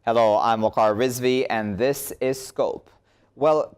Hello, I'm Waqar Rizvi, and this is Scope. Well,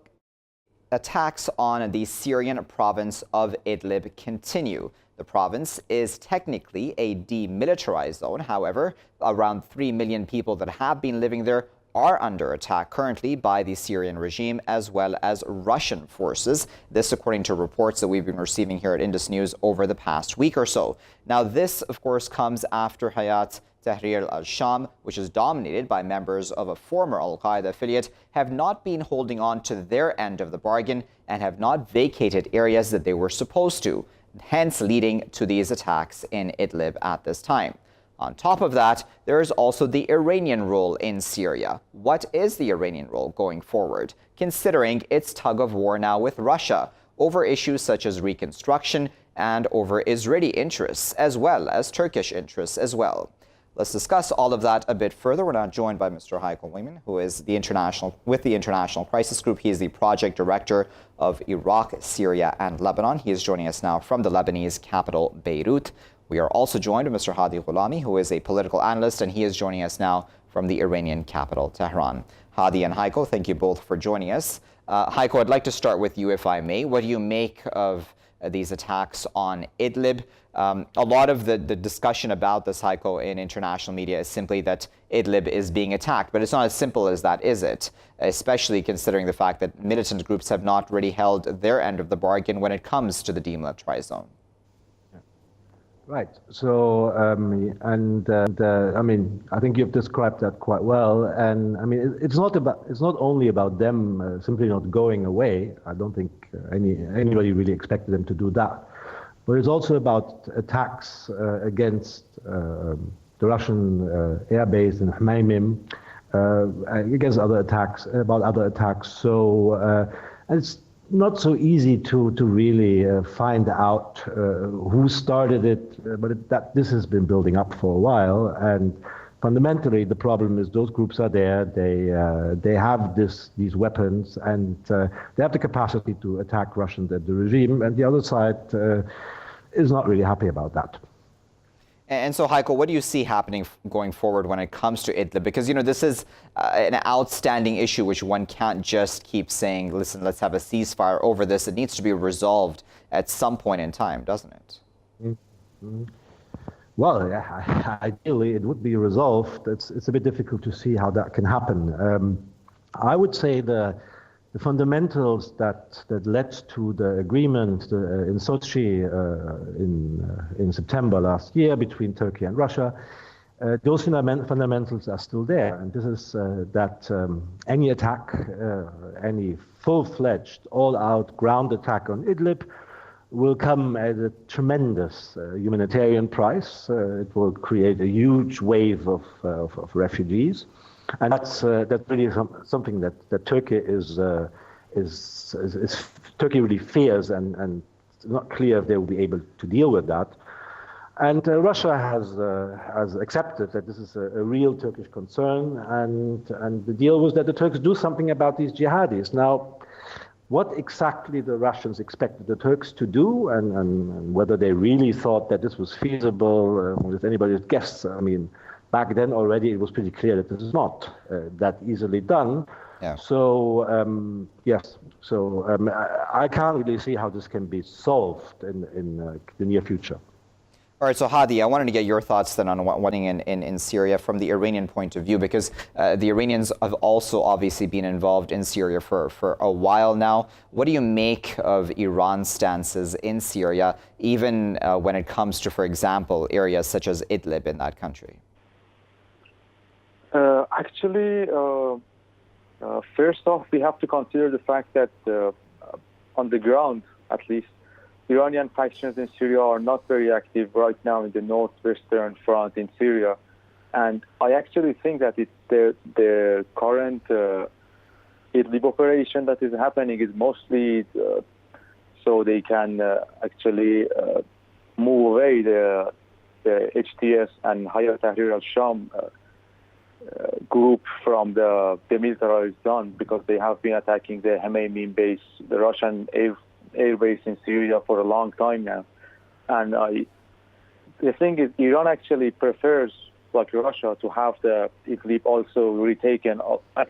attacks on the Syrian province of Idlib continue. The province is technically a demilitarized zone. However, around 3 million people that have been living there are under attack currently by the Syrian regime as well as Russian forces. This according to reports that we've been receiving here at Indus News over the past week or so. Now, this, of course, comes after Hayat Tahrir al-Sham, which is dominated by members of a former al-Qaeda affiliate, have not been holding on to their end of the bargain and have not vacated areas that they were supposed to, hence leading to these attacks in Idlib at this time. On top of that, there is also the Iranian role in Syria. What is the Iranian role going forward, considering its tug of war now with Russia over issues such as reconstruction and over Israeli interests as well as Turkish interests as well? Let's discuss all of that a bit further. We're now joined by Mr. Heiko Wimmen, who is with the International Crisis Group. He is the project director of Iraq, Syria, and Lebanon. He is joining us now from the Lebanese capital, Beirut. We are also joined by Mr. Hadi Gholami, who is a political analyst, and he is joining us now from the Iranian capital, Tehran. Hadi and Heiko, thank you both for joining us. Heiko, I'd like to start with you, if I may. What do you make of these attacks on Idlib? A lot of the discussion about this, Heiko, in international media is simply that Idlib is being attacked. But it's not as simple as that, is it? Especially considering the fact that militant groups have not really held their end of the bargain when it comes to the demilitarized zone. Right. So, I mean, I think you've described that quite well. And I mean, it's not only about them simply not going away. I don't think anybody really expected them to do that. But it's also about attacks against the Russian air base in Hmaymim, against other attacks. So, and it's not so easy to really find out who started it, but that this has been building up for a while. And fundamentally, the problem is those groups are there. They have these weapons, and they have the capacity to attack Russians and the regime. And the other side is not really happy about that. And so, Heiko, what do you see happening going forward when it comes to Idlib? Because, you know, this is an outstanding issue which one can't just keep saying, listen, let's have a ceasefire over this. It needs to be resolved at some point in time, doesn't it? Mm-hmm. Well, yeah, ideally it would be resolved. It's a bit difficult to see how that can happen. I would say the fundamentals that led to the agreement in Sochi in September last year between Turkey and Russia, those fundamentals are still there. And this is that any attack, any full-fledged, all-out ground attack on Idlib will come at a tremendous humanitarian price. It will create a huge wave of refugees. And that's really something that Turkey Turkey really fears, and it's not clear if they will be able to deal with that. And Russia has accepted that this is a real Turkish concern, and the deal was that the Turks do something about these jihadis. Now, what exactly the Russians expected the Turks to do, and whether they really thought that this was feasible, with anybody's guess. I mean, back then already it was pretty clear that this is not that easily done. Yeah. So yes, so I can't really see how this can be solved in the near future. All right, so Hadi, I wanted to get your thoughts then on what's in Syria from the Iranian point of view, because the Iranians have also obviously been involved in Syria for a while now. What do you make of Iran's stances in Syria, even when it comes to, for example, areas such as Idlib in that country? Actually, first off, we have to consider the fact that on the ground, at least, Iranian factions in Syria are not very active right now in the northwestern front in Syria. And I actually think that it's the current Idlib operation that is happening is mostly so they can actually move away the HTS and Hayat Tahrir al-Sham group from the demilitarized zone, because they have been attacking the Hmaymim base, the Russian air base in Syria for a long time now. And the thing is, Iran actually prefers like Russia, to have the Idlib also retaken.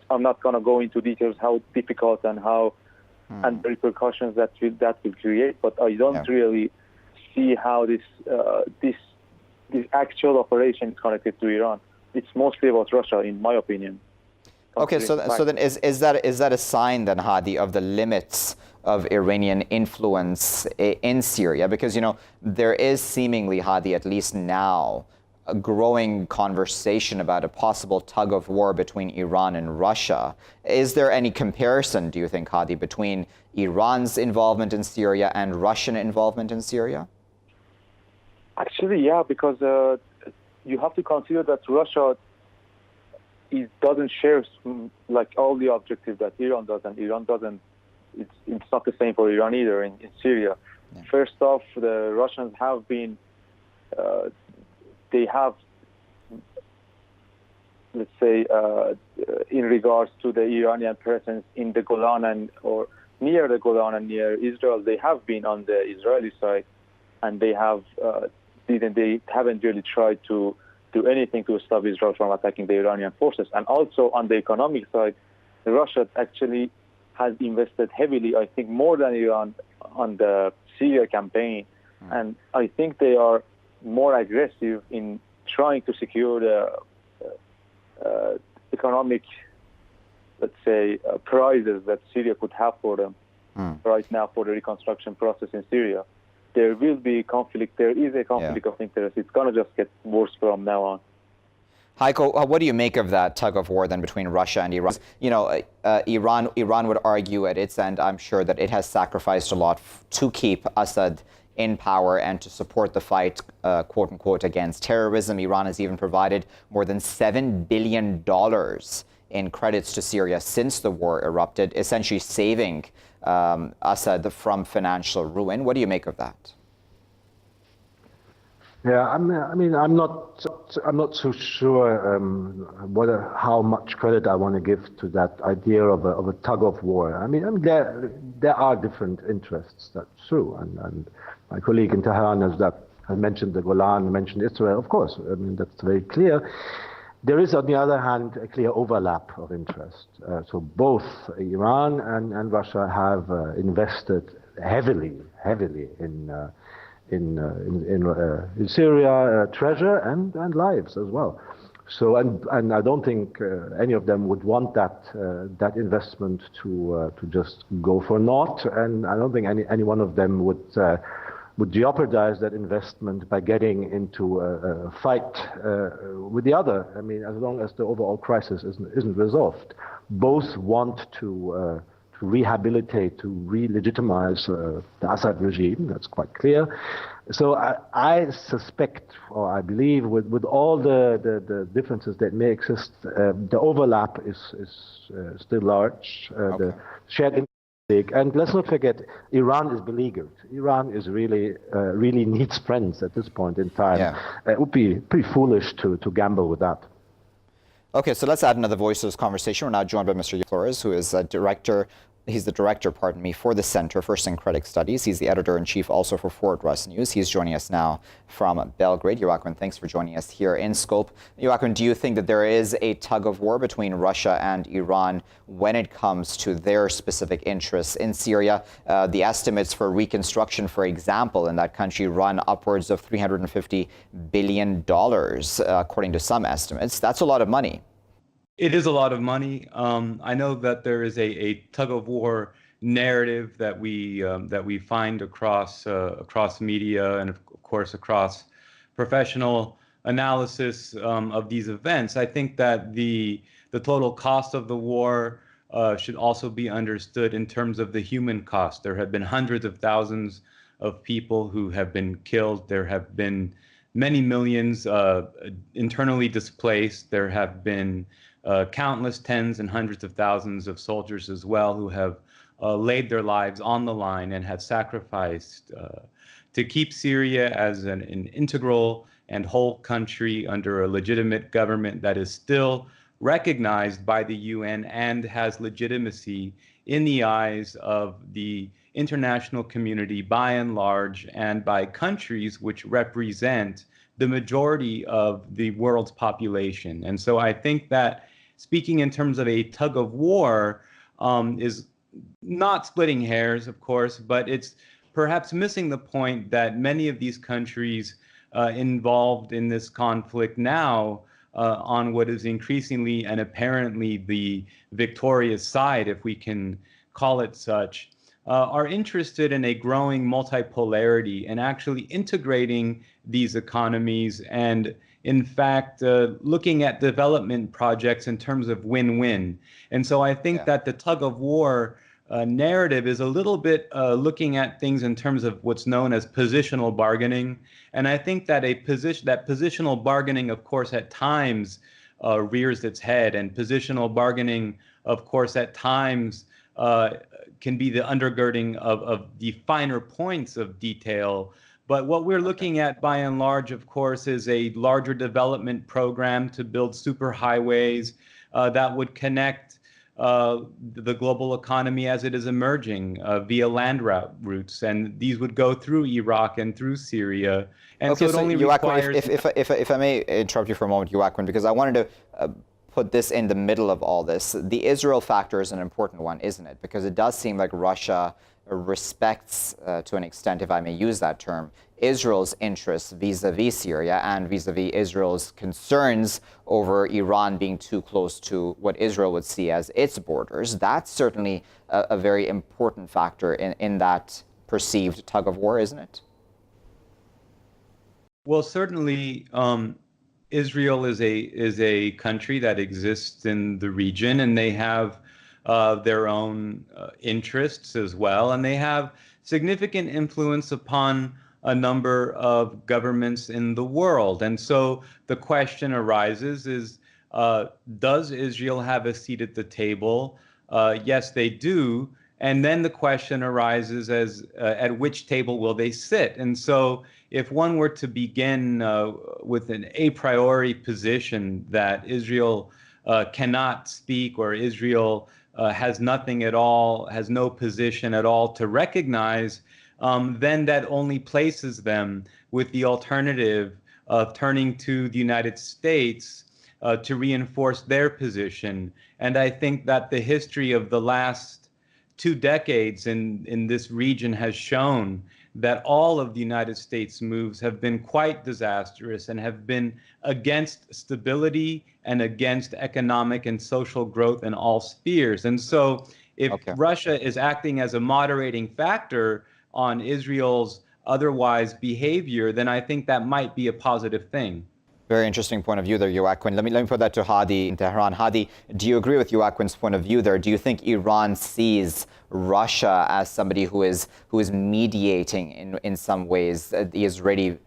I'm not going to go into details how difficult and how and the repercussions that will create, but I don't really see how this actual operation is connected to Iran. It's mostly about Russia, in my opinion. Okay, so then is that a sign then, Hadi, of the limits of Iranian influence in Syria? Because, you know, there is seemingly, Hadi, at least now, a growing conversation about a possible tug of war between Iran and Russia. Is there any comparison, do you think, Hadi, between Iran's involvement in Syria and Russian involvement in Syria? Actually, yeah, because you have to consider that Russia doesn't share like all the objectives that Iran does, and Iran doesn't. It's not the same for Iran either in Syria. Yeah. First off, the Russians have been they have, let's say, in regards to the Iranian presence in the Golan or near the Golan and near Israel, they have been on the Israeli side, and they haven't really tried to do anything to stop Israel from attacking the Iranian forces. And also on the economic side, Russia actually has invested heavily, I think more than Iran, on the Syria campaign. And I think they are more aggressive in trying to secure the economic, let's say, prizes that Syria could have for them right now for the reconstruction process in Syria. There will be conflict. There is a conflict of interest. It's going to just get worse from now on. Heiko, what do you make of that tug of war then between Russia and Iran? You know, Iran would argue at its end, I'm sure, that it has sacrificed a lot to keep Assad in power and to support the fight, quote unquote, against terrorism. Iran has even provided more than $7 billion in credits to Syria since the war erupted, essentially saving Assad from financial ruin. What do you make of that? Yeah, I mean, I'm not so sure how much credit I want to give to that idea of a tug of war. I mean there are different interests. That's true, and my colleague in Tehran has mentioned the Golan, mentioned Israel. Of course, I mean that's very clear. There is, on the other hand, a clear overlap of interest. So both Iran and Russia have invested heavily in Syria, treasure and lives as well. So and I don't think any of them would want that investment to just go for naught, and I don't think any one of them would jeopardize that investment by getting into a fight with the other. I mean, as long as the overall crisis isn't resolved, both want to rehabilitate, to re-legitimize the Assad regime. That's quite clear. So I suspect, or I believe, with all the differences that may exist, the overlap is still large. The shared. And let's not forget, Iran is beleaguered. Iran is really needs friends at this point in time. Yeah. It would be pretty foolish to gamble with that. Okay, so let's add another voice to this conversation. We're now joined by Mr. Flores, who is He's the director, for the Center for Syncretic Studies. He's the editor-in-chief also for Forward Russ News. He's joining us now from Belgrade. Joaquin, thanks for joining us here in Scope. Joaquin, do you think that there is a tug of war between Russia and Iran when it comes to their specific interests in Syria? The estimates for reconstruction, for example, in that country run upwards of $350 billion, according to some estimates. That's a lot of money. It is a lot of money. I know that there is a tug of war narrative that we find across media and of course across professional analysis of these events. I think that the total cost of the war should also be understood in terms of the human cost. There have been hundreds of thousands of people who have been killed. There have been many millions internally displaced. There have been countless tens and hundreds of thousands of soldiers as well who have laid their lives on the line and have sacrificed to keep Syria as an integral and whole country under a legitimate government that is still recognized by the UN and has legitimacy in the eyes of the international community by and large, and by countries which represent the majority of the world's population. And so I think that speaking in terms of a tug of war is not splitting hairs, of course, but it's perhaps missing the point that many of these countries involved in this conflict now on what is increasingly and apparently the victorious side, if we can call it such, are interested in a growing multipolarity and actually integrating these economies and, in fact, looking at development projects in terms of win-win. And so I think that the tug of war narrative is a little bit looking at things in terms of what's known as positional bargaining. And I think that that positional bargaining, of course, at times rears its head, and positional bargaining, of course, at times can be the undergirding of the finer points of detail. But what we're looking at, by and large, of course, is a larger development program to build superhighways that would connect the global economy as it is emerging via land routes, and these would go through Iraq and through Syria. And okay, so it only Joaquin, requires... if I may interrupt you for a moment, Joaquin, because I wanted to put this in the middle of all this. The Israel factor is an important one, isn't it? Because it does seem like Russia respects, to an extent, if I may use that term, Israel's interests vis-a-vis Syria and vis-a-vis Israel's concerns over Iran being too close to what Israel would see as its borders. That's certainly a very important factor in that perceived tug of war, isn't it? Well, certainly, Israel is a country that exists in the region, and they have their own interests as well, and they have significant influence upon a number of governments in the world. And so the question arises is, does Israel have a seat at the table? Yes, they do. And then the question arises as at which table will they sit? And so if one were to begin with an a priori position that Israel cannot speak, or Israel has nothing at all, has no position at all to recognize, then that only places them with the alternative of turning to the United States to reinforce their position. And I think that the history of the last 2 decades in this region has shown that all of the United States moves have been quite disastrous and have been against stability and against economic and social growth in all spheres. And so if Russia is acting as a moderating factor on Israel's otherwise behavior, then I think that might be a positive thing. Very interesting point of view there, Joaquin. Let me put that to Hadi in Tehran. Hadi, do you agree with Joaquin's point of view there? Do you think Iran sees Russia as somebody who is mediating in some ways the Israeli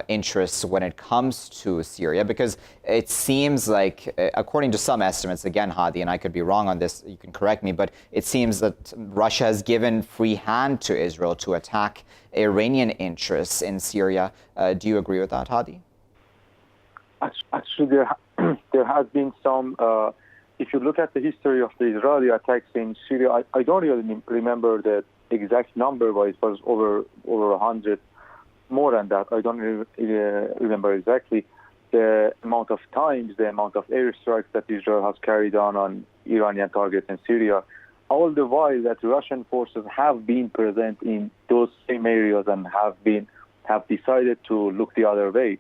interests when it comes to Syria? Because it seems like, according to some estimates, again, Hadi, and I could be wrong on this, you can correct me, but it seems that Russia has given free hand to Israel to attack Iranian interests in Syria. Do you agree with that, Hadi? Actually, there has been some. If you look at the history of the Israeli attacks in Syria, I don't really remember the exact number, but it was over 100, more than that. I don't remember exactly the amount of times, the amount of airstrikes that Israel has carried on Iranian targets in Syria. All the while that Russian forces have been present in those same areas and have decided to look the other way.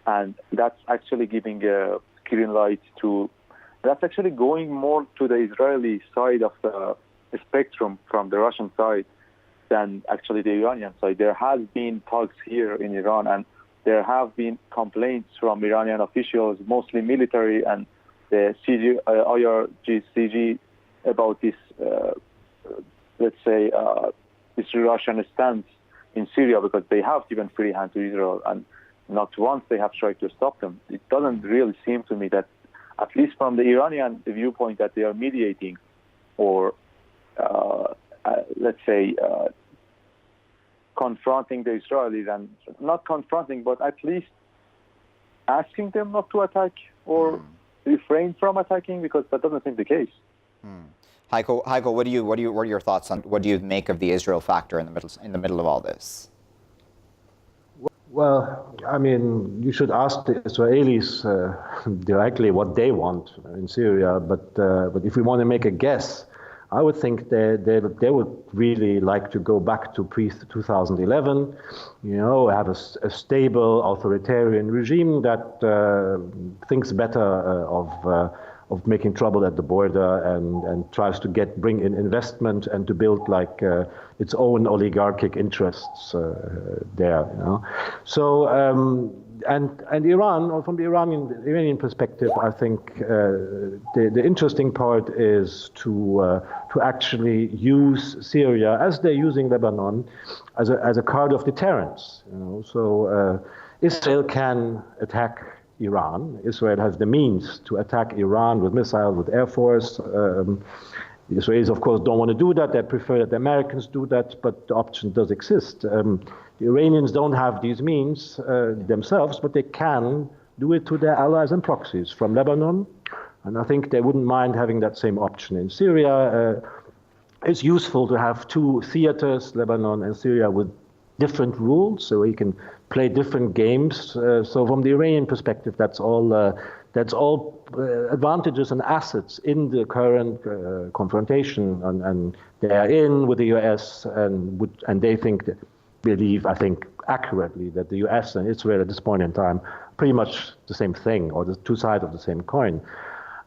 And that's actually giving a green light to, that's actually going more to the Israeli side of the spectrum from the Russian side than actually the Iranian side. There has been talks here in Iran, and there have been complaints from Iranian officials, mostly military and the IRGC, about this, let's say, this Russian stance in Syria, because they have given free hand to Israel, and not once they have tried to stop them. It doesn't really seem to me that, at least from the Iranian viewpoint, that they are mediating or, let's say, confronting the Israelis, and not confronting, but at least asking them not to attack or refrain from attacking, because that doesn't seem the case. Heiko, what are your thoughts on, what do you make of the Israel factor in the middle of all this? Well, I mean, you should ask the Israelis directly what they want in Syria. But if we want to make a guess, I would think they would really like to go back to pre-2011, have a stable authoritarian regime that thinks better of making trouble at the border and tries to bring in investment and to build its own oligarchic interests there. So and Iran, or from the Iranian perspective, I think the interesting part is to actually use Syria as they're using Lebanon as a card of deterrence. So Israel can attack Iran. Israel has the means to attack Iran with missiles, with air force. The Israelis, of course, don't want to do that. They prefer that the Americans do that, but the option does exist. The Iranians don't have these means themselves, but they can do it to their allies and proxies from Lebanon. And I think they wouldn't mind having that same option in Syria. It's useful to have two theaters, Lebanon and Syria, with different rules, so you can play different games. So from the Iranian perspective, that's all advantages and assets in the current confrontation, and they are in with the U.S. and they believe, I think, accurately that the U.S. and Israel at this point in time pretty much the same thing, or the two sides of the same coin.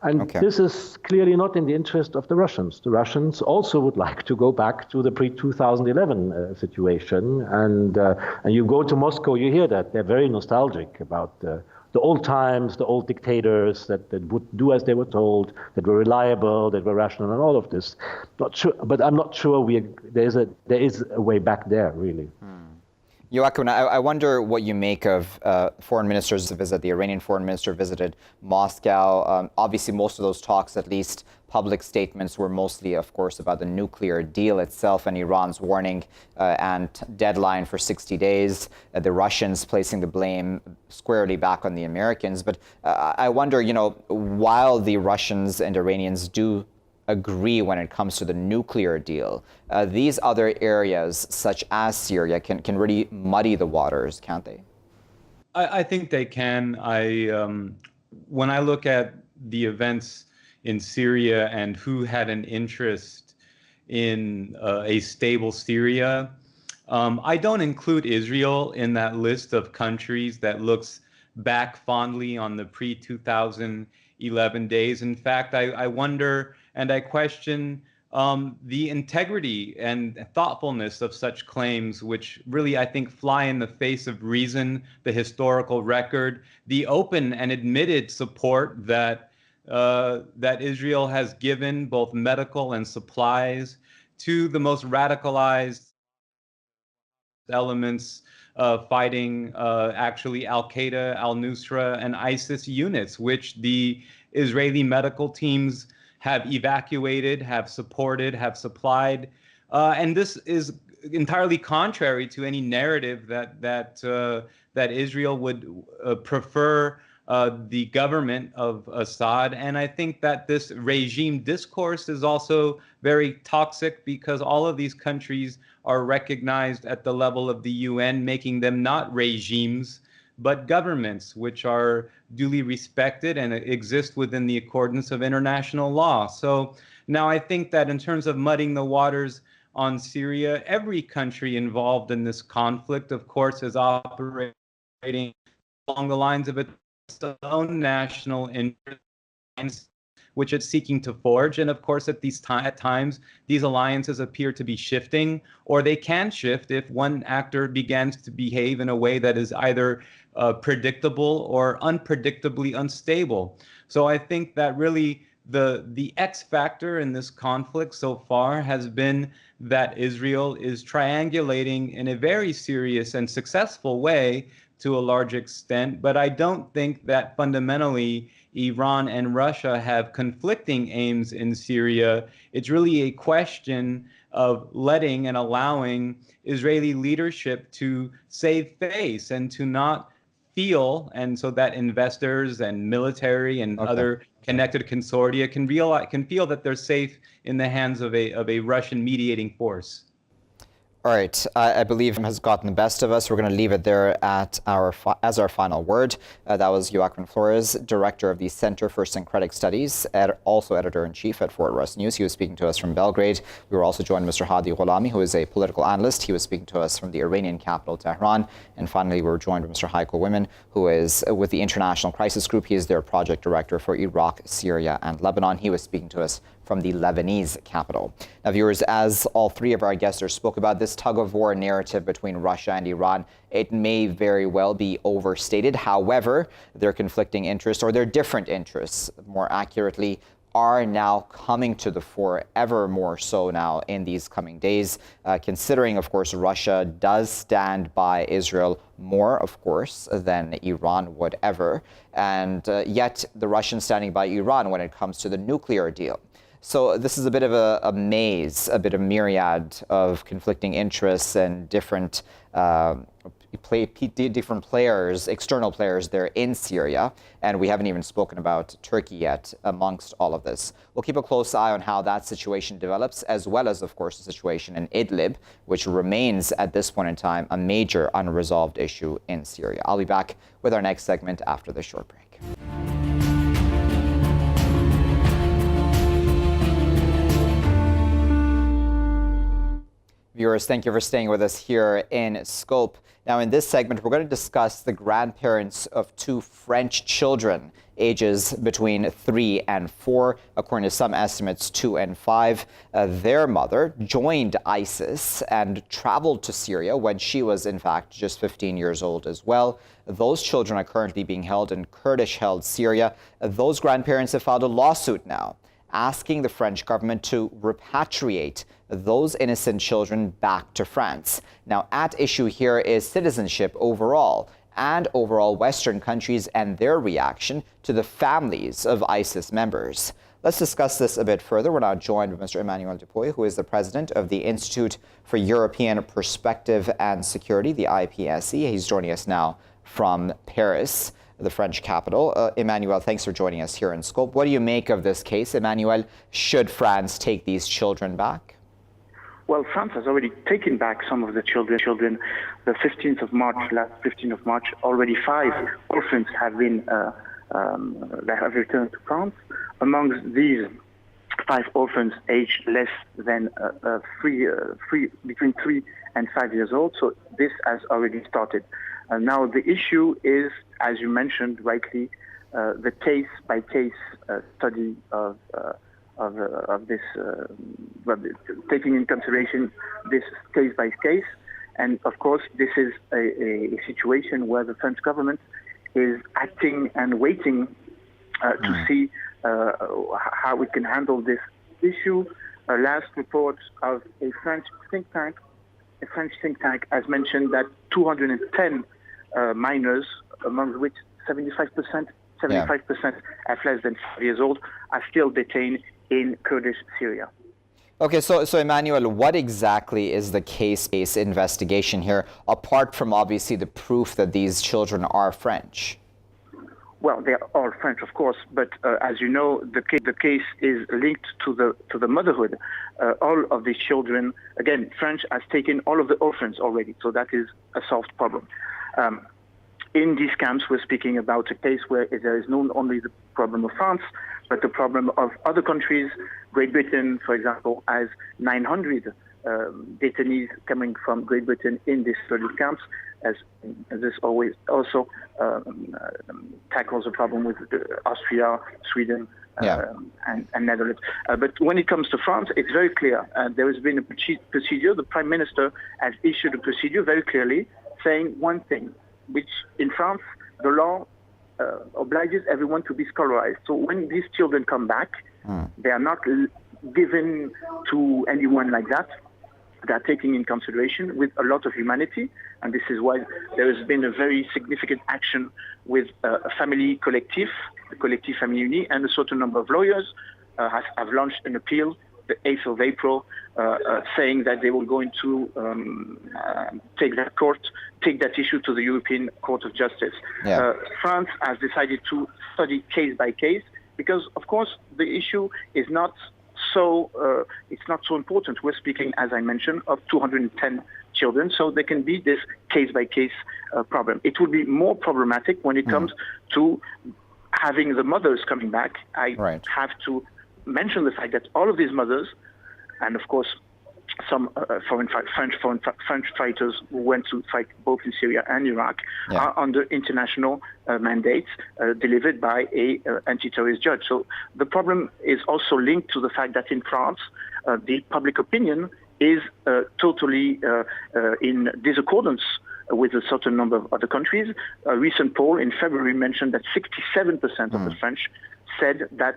And this is clearly not in the interest of the Russians. The Russians also would like to go back to the pre-2011 situation. And you go to Moscow, you hear that. They're very nostalgic about the old times, the old dictators that would do as they were told, that were reliable, that were rational, and all of this. Not sure, but I'm not sure there is a way back there, really. Joaquin, I wonder what you make of foreign ministers' visit. The Iranian foreign minister visited Moscow. Obviously, most of those talks, at least public statements, were mostly, of course, about the nuclear deal itself and Iran's warning and deadline for 60 days, the Russians placing the blame squarely back on the Americans. But I wonder, while the Russians and Iranians do agree when it comes to the nuclear deal, these other areas, such as Syria, can really muddy the waters, can't they? I think they can. When I look at the events in Syria and who had an interest in a stable Syria, I don't include Israel in that list of countries that looks back fondly on the pre-2011 days. In fact, I wonder and I question the integrity and thoughtfulness of such claims, which really, I think, fly in the face of reason, the historical record, the open and admitted support that Israel has given, both medical and supplies, to the most radicalized elements fighting actually Al-Qaeda, Al-Nusra, and ISIS units, which the Israeli medical teams have evacuated, have supported, have supplied. And this is entirely contrary to any narrative that Israel would prefer the government of Assad. And I think that this regime discourse is also very toxic, because all of these countries are recognized at the level of the UN, making them not regimes, but governments, which are duly respected and exist within the accordance of international law. So now I think that in terms of muddying the waters on Syria, every country involved in this conflict, of course, is operating along the lines of its own national interests, which it's seeking to forge. And of course, at times, these alliances appear to be shifting, or they can shift if one actor begins to behave in a way that is either predictable or unpredictably unstable. So I think that really the X factor in this conflict so far has been that Israel is triangulating in a very serious and successful way to a large extent. But I don't think that fundamentally Iran and Russia have conflicting aims in Syria. It's really a question of letting and allowing Israeli leadership to save face and to not feel, and so that investors and military and other connected consortia can feel that they're safe in the hands of a Russian mediating force. All right, I believe has gotten the best of us. We're going to leave it there at as our final word. That was Joaquin Flores, director of the Center for Syncretic Studies, also editor-in-chief at Fort Russ News. He was speaking to us from Belgrade. We were also joined by Mr. Hadi Gholami, who is a political analyst. He was speaking to us from the Iranian capital, Tehran. And finally, we were joined by Mr. Heiko Wimmen, who is with the International Crisis Group. He is their project director for Iraq, Syria, and Lebanon. He was speaking to us from the Lebanese capital. Now, viewers, as all three of our guests spoke about, this tug-of-war narrative between Russia and Iran, it may very well be overstated. However, their conflicting interests, or their different interests, more accurately, are now coming to the fore ever more so now in these coming days, considering, of course, Russia does stand by Israel more, of course, than Iran would ever. And yet the Russians standing by Iran when it comes to the nuclear deal. So this is a bit of a maze, a bit of myriad of conflicting interests and different different players, external players there in Syria. And we haven't even spoken about Turkey yet amongst all of this. We'll keep a close eye on how that situation develops, as well as, of course, the situation in Idlib, which remains at this point in time a major unresolved issue in Syria. I'll be back with our next segment after this short break. Viewers, thank you for staying with us here in Scope. Now, in this segment, we're going to discuss the grandparents of two French children, ages between 3 and 4, according to some estimates 2 and 5. Their mother joined ISIS and traveled to Syria when she was, in fact, just 15 years old as well. Those children are currently being held in Kurdish-held Syria. Those grandparents have filed a lawsuit now, asking the French government to repatriate those innocent children back to France. Now, at issue here is citizenship overall, and overall Western countries and their reaction to the families of ISIS members. Let's discuss this a bit further. We're now joined by Mr. Emmanuel Dupuy, who is the president of the Institute for European Perspective and Security, the IPSC. He's joining us now from Paris, the French capital. Emmanuel, thanks for joining us here in Scope. What do you make of this case? Emmanuel, should France take these children back? Well, France has already taken back some of the children. The 15th of March, last 15th of March, already 5 orphans have been returned to France. Amongst these 5 orphans aged less than between 3 and 5 years old. So this has already started. Now the issue is, as you mentioned rightly, the case-by-case study of this, taking in consideration this case by case. And of course, this is a situation where the French government is acting and waiting to see how we can handle this issue. A last report of a French think tank has mentioned that 210 minors, among which 75% at less than 5 years old, are still detained in Kurdish Syria. Okay, so Emmanuel, what exactly is the case-based investigation here, apart from obviously the proof that these children are French? Well, they are all French, of course, but as you know, the case is linked to the motherhood. All of these children, again, France has taken all of the orphans already, so that is a solved problem. In these camps, we're speaking about a case where there is not only the problem of France, but the problem of other countries. Great Britain, for example, has 900 detainees coming from Great Britain in these 30 camps, as this always also tackles the problem with Austria, Sweden, and Netherlands. But when it comes to France, it's very clear. There has been a procedure. The Prime Minister has issued a procedure very clearly saying one thing, which in France, the law obliges everyone to be scolarized. So when these children come back, they are not given to anyone like that. They are taken in consideration with a lot of humanity, and this is why there has been a very significant action with a family collective, the Collectif Famille Unie, and a certain number of lawyers have launched an appeal the 8th of April, saying that they were going to take that issue to the European Court of Justice. France has decided to study case by case because, of course, the issue is not it's not so important. We're speaking, as I mentioned, of 210 children, so there can be this case-by-case problem. It would be more problematic when it comes to having the mothers coming back. I have to mention the fact that all of these mothers, and of course some French fighters who went to fight both in Syria and Iraq, are under international mandates delivered by a anti-terrorist judge. So the problem is also linked to the fact that in France, the public opinion is totally in disaccordance with a certain number of other countries. A recent poll in February mentioned that 67% of the French said that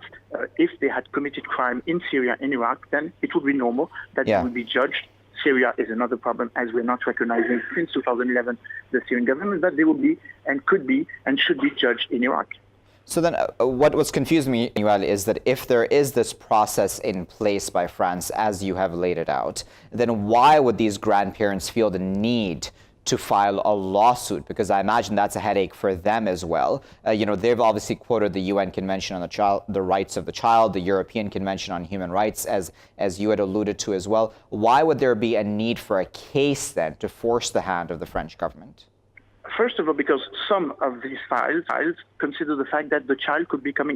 if they had committed crime in Syria and Iraq, then it would be normal that they would be judged. Syria is another problem, as we're not recognizing since 2011 the Syrian government, that they will be and could be and should be judged in Iraq. So then what was confusing me, Emmanuel, is that if there is this process in place by France, as you have laid it out, then why would these grandparents feel the need to file a lawsuit? Because I imagine that's a headache for them as well. They've obviously quoted the UN Convention on the Rights of the Child, the European Convention on Human Rights, as you had alluded to as well. Why would there be a need for a case then to force the hand of the French government? First of all, because some of these files consider the fact that the child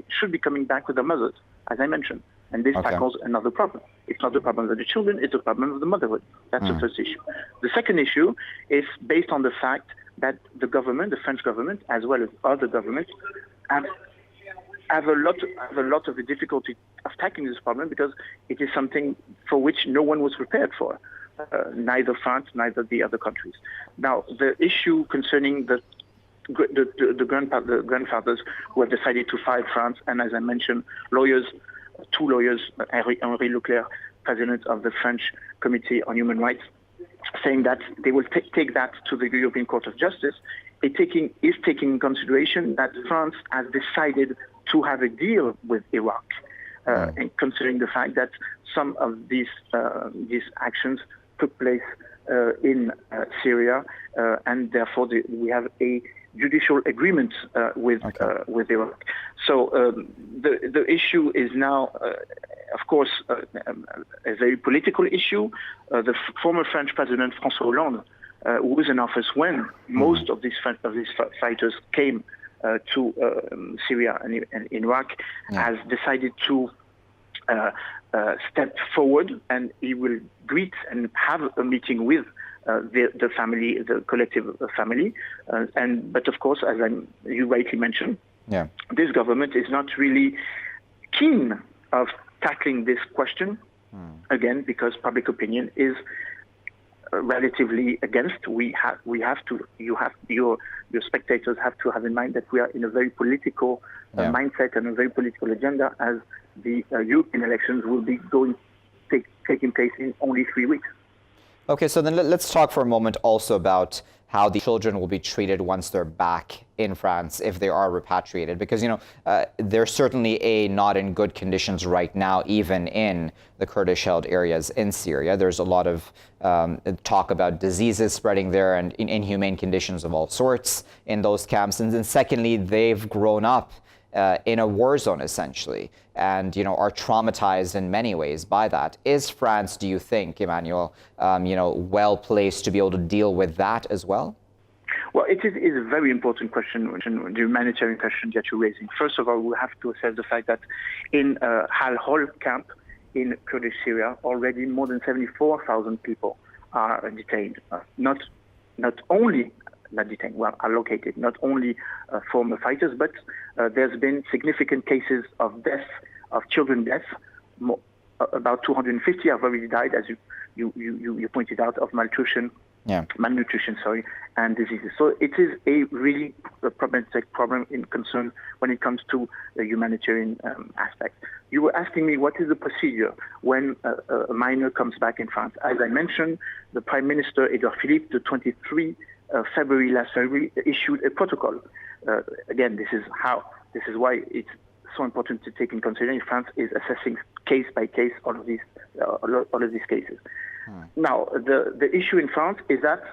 should be coming back with the mothers, as I mentioned. And this tackles another problem. It's not the problem of the children, it's the problem of the motherhood. That's the first issue. The second issue is based on the fact that the government, the French government, as well as other governments, have a lot of the difficulty of tackling this problem because it is something for which no one was prepared for. Neither France, neither the other countries. Now, the issue concerning the grandfathers who have decided to fight France, and as I mentioned, two lawyers, Henri Leclerc, president of the French Committee on Human Rights, saying that they will take that to the European Court of Justice, is taking in consideration that France has decided to have a deal with Iraq, and considering the fact that some of these actions took place in Syria, and therefore we have a judicial agreement with Iraq. So the issue is now, of course, a very political issue. The former French President François Hollande, who was in office when most of these fighters came to Syria and Iraq, has decided to step forward, and he will greet and have a meeting with the family, the collective family. But of course, as you rightly mentioned, this government is not really keen of tackling this question, again, because public opinion is relatively against. Your spectators have to have in mind that we are in a very political mindset and a very political agenda, as the European elections will be taking place in only 3 weeks. Okay, so then let's talk for a moment also about how the children will be treated once they're back in France, if they are repatriated, because they're certainly not in good conditions right now, even in the Kurdish-held areas in Syria. There's a lot of talk about diseases spreading there and inhumane conditions of all sorts in those camps. And then secondly, they've grown up in a war zone, essentially, and are traumatized in many ways by that. Is France, do you think, Emmanuel, well placed to be able to deal with that as well? Well, it is a very important question, the humanitarian question that you're raising. First of all, we have to assess the fact that in Al-Hol camp in Kurdish Syria, already more than 74,000 people are detained. Not allocated, not only former fighters, but there's been significant cases of death, of children death. About 250 have already died, as you pointed out, of malnutrition, and diseases. So it is a really problematic problem in concern when it comes to the humanitarian aspect. You were asking me what is the procedure when a minor comes back in France. As I mentioned, the Prime Minister, Edouard Philippe, the 23 last February, issued a protocol. Again, this is why it's so important to take in consideration. France is assessing case by case all of these cases. Now, the issue in France is that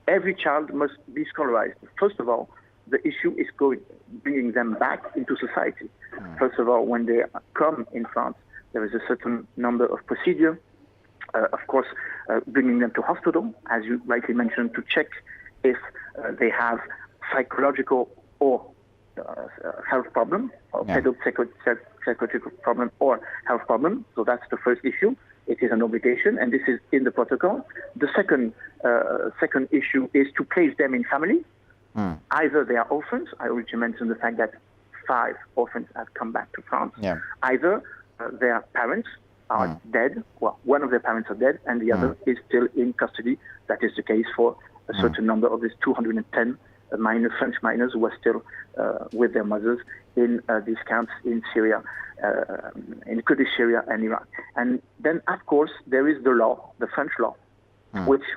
every child must be scholarized. First of all, the issue is bringing them back into society. First of all, when they come in France, there is a certain number of procedure. Of course, bringing them to hospital, as you rightly mentioned, to check if they have psychological or health problem, or psychological problem or health problem. So that's the first issue. It is an obligation, and this is in the protocol. The second issue is to place them in family. Either they are orphans. I already mentioned the fact that 5 orphans have come back to France. Either their parents are dead. Well, one of their parents are dead, and the other is still in custody. That is the case for a certain number of these 210 French minors who are still with their mothers in these camps in Syria, in Kurdish Syria and Iraq. And then, of course, there is the law, the French law, which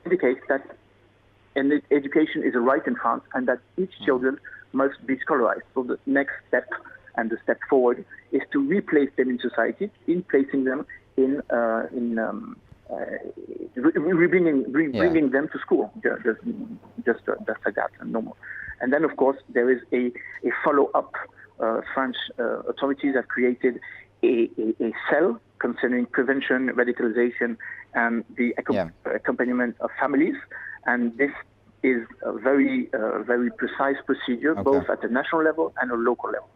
indicates that education is a right in France, and that each children must be scholarized. So the next step and the step forward is to replace them in society, in placing them in bringing them to school, just like that, normal. And then, of course, there is a follow-up. French authorities have created a cell concerning prevention, radicalization, and the accompaniment of families. And this is a very precise procedure, both at the national level and a local level.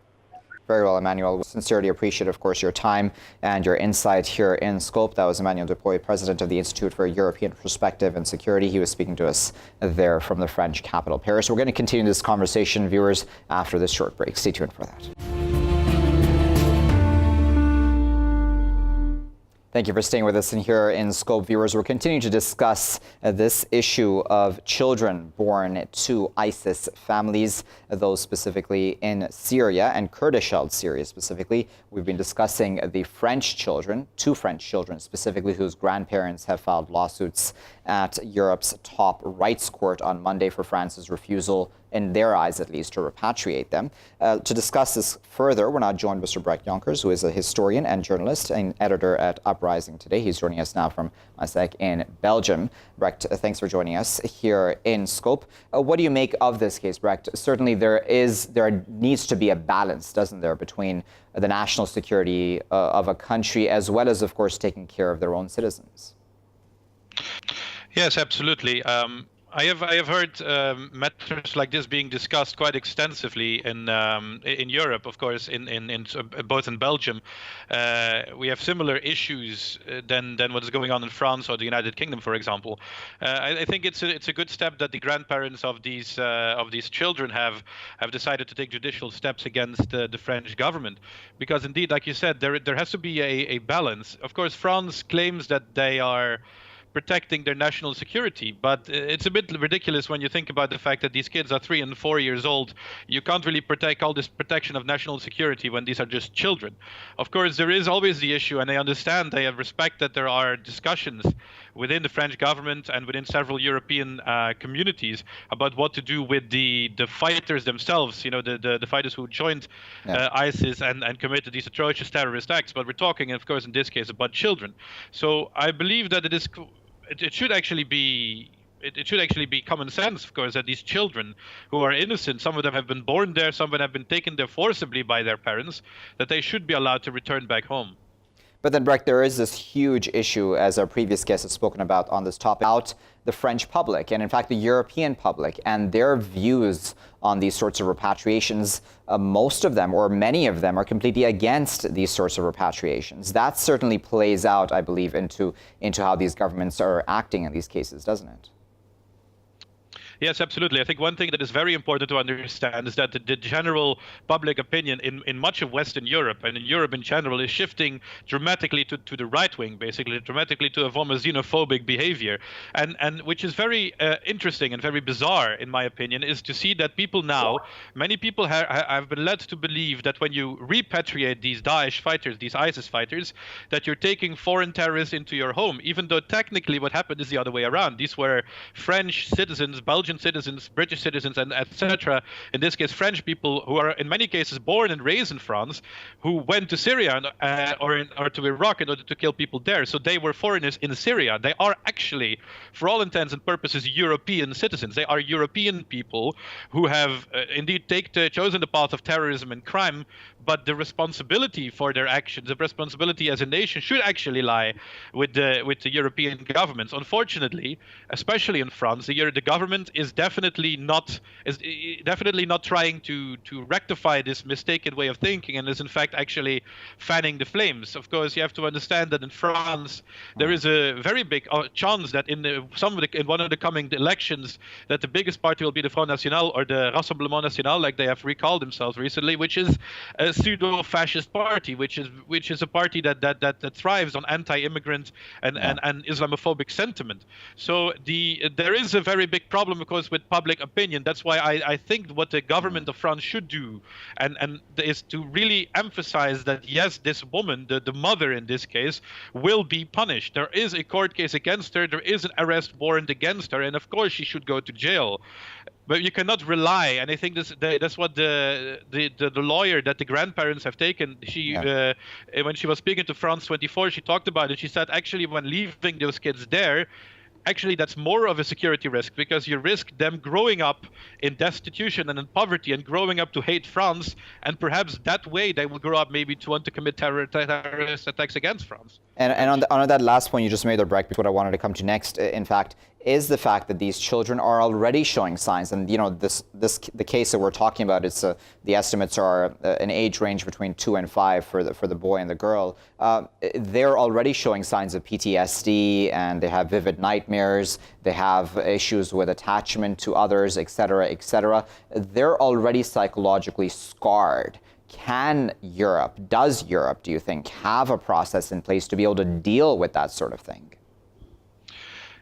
Very well, Emmanuel. We sincerely appreciate, of course, your time and your insight here in Scope. That was Emmanuel Dupuy, president of the Institute for European Perspective and Security. He was speaking to us there from the French capital, Paris. We're going to continue this conversation, viewers, after this short break. Stay tuned for that. Thank you for staying with us. And here in Scope, viewers, we're continuing to discuss this issue of children born to ISIS families, those specifically in Syria and Kurdish-held Syria specifically. We've been discussing the French children, 2 French children specifically, whose grandparents have filed lawsuits at Europe's top rights court on Monday for France's refusal, in their eyes at least, to repatriate them. To discuss this further, we're now joined by Mr. Brecht Jonkers, who is a historian and journalist and editor at Uprising Today. He's joining us now from Maastricht in Belgium. Brecht, thanks for joining us here in Scope. What do you make of this case, Brecht? Certainly there needs to be a balance, doesn't there, between the national security of a country as well as, of course, taking care of their own citizens. Yes, absolutely. I have heard matters like this being discussed quite extensively in Europe, of course, in both in Belgium. We have similar issues than what is going on in France or the United Kingdom, for example. I think it's a good step that the grandparents of these children have decided to take judicial steps against the French government, because indeed, like you said, there has to be a balance. Of course, France claims that they are protecting their national security, but it's a bit ridiculous when you think about the fact that these kids are 3 and 4 years old. You can't really protect all this protection of national security when these are just children. Of course, there is always the issue, and I understand, I respect that there are discussions within the French government and within several European communities about what to do with the fighters themselves, the fighters who joined ISIS and committed these atrocious terrorist acts. But we're talking, of course, in this case, about children. So I believe that it should actually be common sense, of course, that these children who are innocent, some of them have been born there, some of them have been taken there forcibly by their parents, that they should be allowed to return back home. But then, Brecht, there is this huge issue, as our previous guest has spoken about on this topic, about the French public and, in fact, the European public and their views on these sorts of repatriations. Most of them, or many of them, are completely against these sorts of repatriations. That certainly plays out, I believe, into how these governments are acting in these cases, doesn't it? Yes, absolutely. I think one thing that is very important to understand is that the general public opinion in much of Western Europe and in Europe in general is shifting dramatically to the right wing, basically, dramatically to a form of xenophobic behavior. And which is very interesting and very bizarre, in my opinion, is to see that people now, many people have been led to believe that when you repatriate these Daesh fighters, these ISIS fighters, that you're taking foreign terrorists into your home, even though technically what happened is the other way around. These were French citizens, Belgian Belgian citizens, British citizens, and etc. In this case, French people who are in many cases born and raised in France, who went to Syria or to Iraq in order to kill people there. So they were foreigners in Syria. They are actually, for all intents and purposes, European citizens. They are European people who have indeed chosen the path of terrorism and crime, but the responsibility for their actions, the responsibility as a nation, should actually lie with the European governments. Unfortunately, especially in France, the government is definitely not trying to rectify this mistaken way of thinking, and is in fact actually fanning the flames. Of course, you have to understand that in France there is a very big chance that in one of the coming elections, that the biggest party will be the Front National, or the Rassemblement National, like they have recalled themselves recently, which is a pseudo-fascist party, which is a party that thrives on anti-immigrant and Islamophobic sentiment. So there is a very big problem, of course, with public opinion. That's why I think what the government of France should do, and is to really emphasize that yes, this woman, the mother in this case, will be punished. There is a court case against her. There is an arrest warrant against her, and of course she should go to jail. But you cannot rely, and I think that's what the lawyer that the grandparents have taken. When she was speaking to France 24, she talked about it. She said actually when leaving those kids there, actually that's more of a security risk, because you risk them growing up in destitution and in poverty and growing up to hate France, and perhaps that way they will grow up maybe to want to commit terrorist attacks against France. And on that last point you just made there, Brecht, what I wanted to come to next, in fact, is the fact that these children are already showing signs. And the case that we're talking about, the estimates are an age range between 2 and 5 for the boy and the girl. They're already showing signs of PTSD, and they have vivid nightmares. They have issues with attachment to others, etc., etc. They're already psychologically scarred. Does Europe, do you think, have a process in place to be able to deal with that sort of thing?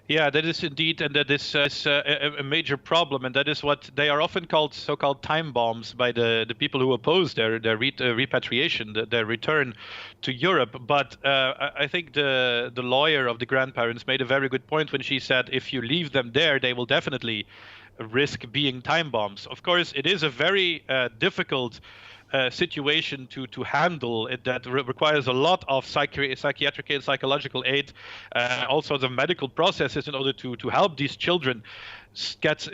Yeah, that is indeed, and that is a major problem, and that is what they are often called so-called time bombs by the people who oppose their repatriation, their return to Europe. But I think the lawyer of the grandparents made a very good point when she said if you leave them there, they will definitely risk being time bombs. Of course, it is a very difficult situation to handle. That requires a lot of psychiatric and psychological aid, all sorts of medical processes in order to help these children get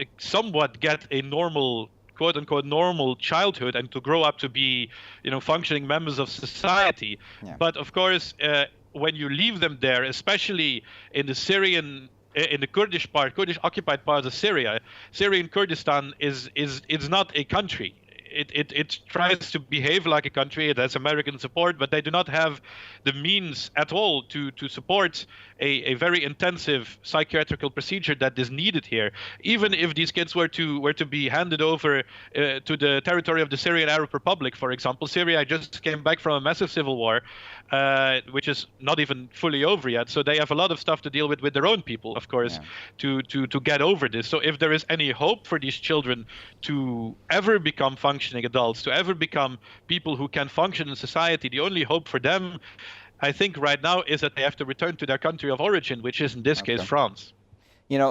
a normal, quote unquote, normal childhood, and to grow up to be functioning members of society. Yeah. But of course, when you leave them there, especially in the Kurdish occupied part of Syria, Syrian Kurdistan is not a country. It tries to behave like a country. It has American support, but they do not have the means at all to support a very intensive psychiatrical procedure that is needed here. Even if these kids were to be handed over to the territory of the Syrian Arab Republic, for example. Syria just came back from a massive civil war, which is not even fully over yet. So they have a lot of stuff to deal with their own people, of course, to get over this. So if there is any hope for these children to ever become functioning adults, to ever become people who can function in society, the only hope for them, I think right now, is that they have to return to their country of origin, which is in this case France.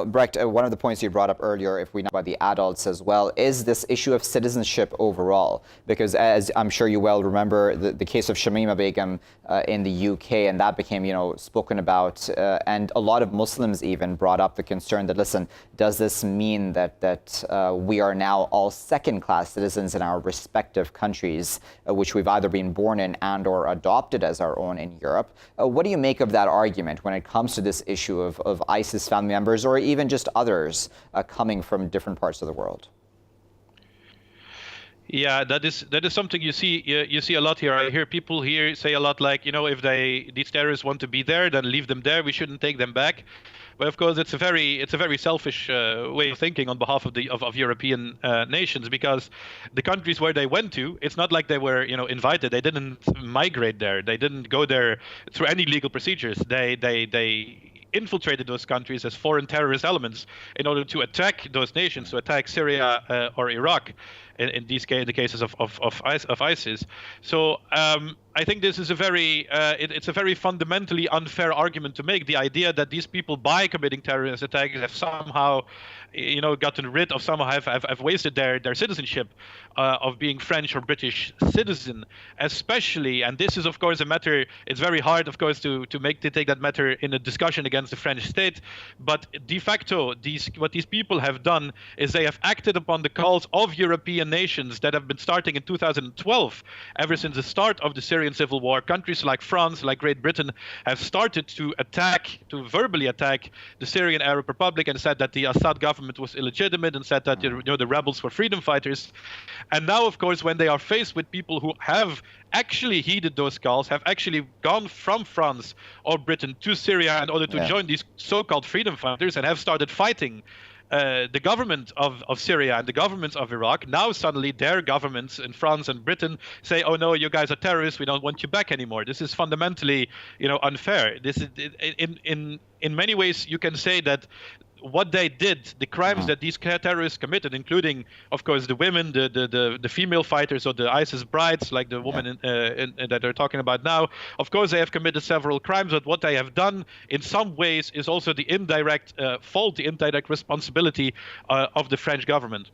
Brecht, one of the points you brought up earlier, if we know about the adults as well, is this issue of citizenship overall. Because as I'm sure you well remember, the case of Shamima Begum in the UK, and that became, spoken about. And a lot of Muslims even brought up the concern that, listen, does this mean that we are now all second-class citizens in our respective countries, which we've either been born in and or adopted as our own in Europe? What do you make of that argument when it comes to this issue of ISIS family members, or even just others coming from different parts of the world? Yeah, that is something you see a lot here. I hear people here say a lot like, if these terrorists want to be there, then leave them there. We shouldn't take them back. But of course, it's a very selfish way of thinking on behalf of European nations, because the countries where they went to, it's not like they were invited. They didn't migrate there. They didn't go there through any legal procedures. They infiltrated those countries as foreign terrorist elements in order to attack those nations, to attack Syria or Iraq. in the cases of ISIS. So I think this is a very it's a very fundamentally unfair argument to make. The idea that these people, by committing terrorist attacks, have somehow, gotten rid of, somehow have wasted their citizenship of being French or British citizen, especially. And this is, of course, a matter. It's very hard, of course, to take that matter in a discussion against the French state. But de facto, what these people have done is they have acted upon the calls of European nations that have been starting in 2012, ever since the start of the Syrian civil war. Countries like France, like Great Britain, have started to verbally attack the Syrian Arab Republic, and said that the Assad government was illegitimate, and said that the rebels were freedom fighters. And now, of course, when they are faced with people who have actually heeded those calls, have actually gone from France or Britain to Syria in order to join these so-called freedom fighters, and have started fighting the government of Syria and the governments of Iraq, now suddenly their governments in France and Britain say, "Oh no, you guys are terrorists. We don't want you back anymore." This is fundamentally, unfair. This is in many ways you can say that what they did, the crimes that these terrorists committed, including, of course, the women, the female fighters, or the ISIS brides, like the woman that they're talking about now. Of course, they have committed several crimes, but what they have done, in some ways, is also the indirect fault, the indirect responsibility of the French government.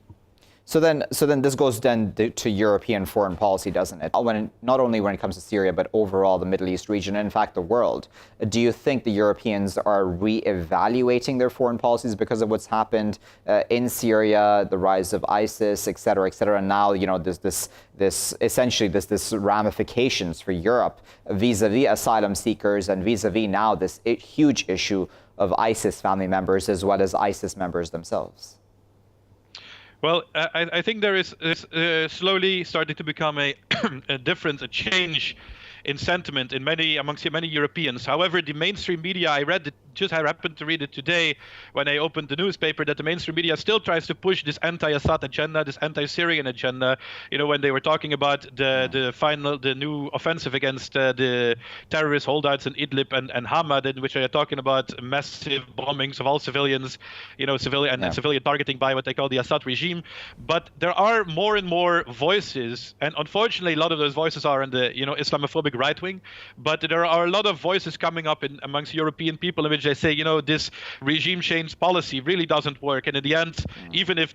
So then this goes then to European foreign policy, doesn't it? Not only when it comes to Syria, but overall the Middle East region, and in fact the world. Do you think the Europeans are re-evaluating their foreign policies because of what's happened in Syria, the rise of ISIS, et cetera, and now this essentially this ramifications for Europe vis-a-vis asylum seekers, and vis-a-vis now this huge issue of ISIS family members as well as ISIS members themselves? Well, I think there is slowly starting to become a difference, a change in sentiment amongst many Europeans. However, the mainstream media, I happened to read it today when I opened the newspaper, that the mainstream media still tries to push this anti-Assad agenda, this anti-Syrian agenda. When they were talking about the new offensive against the terrorist holdouts in Idlib and Hama, in which they are talking about massive bombings of all civilians, civilian targeting by what they call the Assad regime. But there are more and more voices, and unfortunately, a lot of those voices are in the Islamophobic right wing. But there are a lot of voices coming up amongst European people in which they say, this regime change policy really doesn't work. And in the end, even if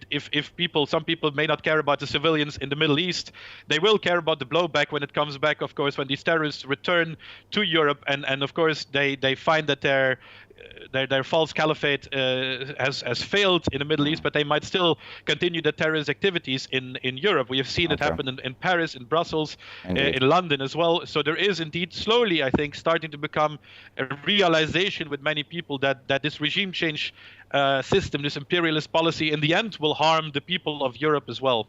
some people may not care about the civilians in the Middle East, they will care about the blowback when it comes back, of course, when these terrorists return to Europe. And of course, they find that their false caliphate has failed in the Middle East, but they might still continue the terrorist activities in Europe. We have seen it happen in Paris, in Brussels, in London as well. So there is indeed slowly, I think, starting to become a realization with many people that this regime change system, this imperialist policy, in the end will harm the people of Europe as well.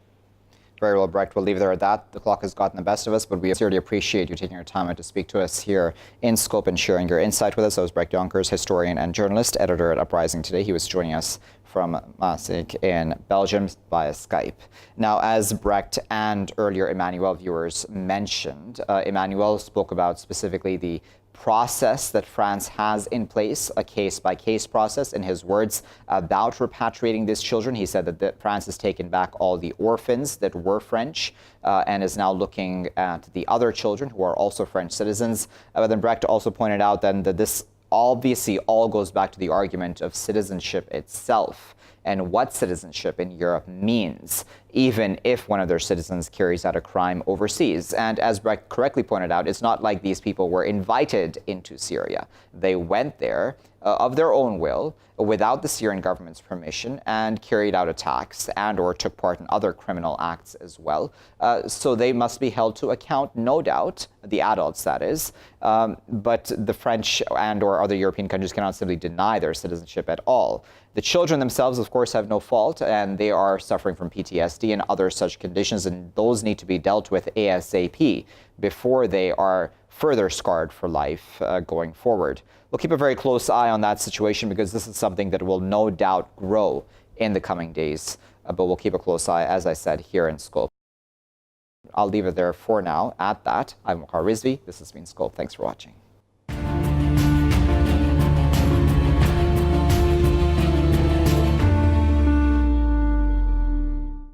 Very well, Brecht. We'll leave it there at that. The clock has gotten the best of us, but we sincerely appreciate you taking your time out to speak to us here in Scope and sharing your insight with us. That was Brecht Jonkers, historian and journalist, editor at Uprising Today. He was joining us from Maastricht in Belgium via Skype. Now, as Brecht and earlier Emmanuel viewers mentioned, Emmanuel spoke about specifically the process that France has in place, a case-by-case process. In his words, about repatriating these children, he said that France has taken back all the orphans that were French and is now looking at the other children who are also French citizens. But then Brecht also pointed out then that this obviously all goes back to the argument of citizenship itself and what citizenship in Europe means, even if one of their citizens carries out a crime overseas. And as Brecht correctly pointed out, it's not like these people were invited into Syria. They went there of their own will, without the Syrian government's permission, and carried out attacks and or took part in other criminal acts as well. So they must be held to account, no doubt, the adults that is, but the French and or other European countries cannot simply deny their citizenship at all. The children themselves, of course, have no fault, and they are suffering from PTSD and other such conditions, and those need to be dealt with ASAP before they are further scarred for life going forward. We'll keep a very close eye on that situation because this is something that will no doubt grow in the coming days, but we'll keep a close eye, as I said, here in Scope. I'll leave it there for now at that. I'm Waqar Rizvi. This has been Scope. Thanks for watching.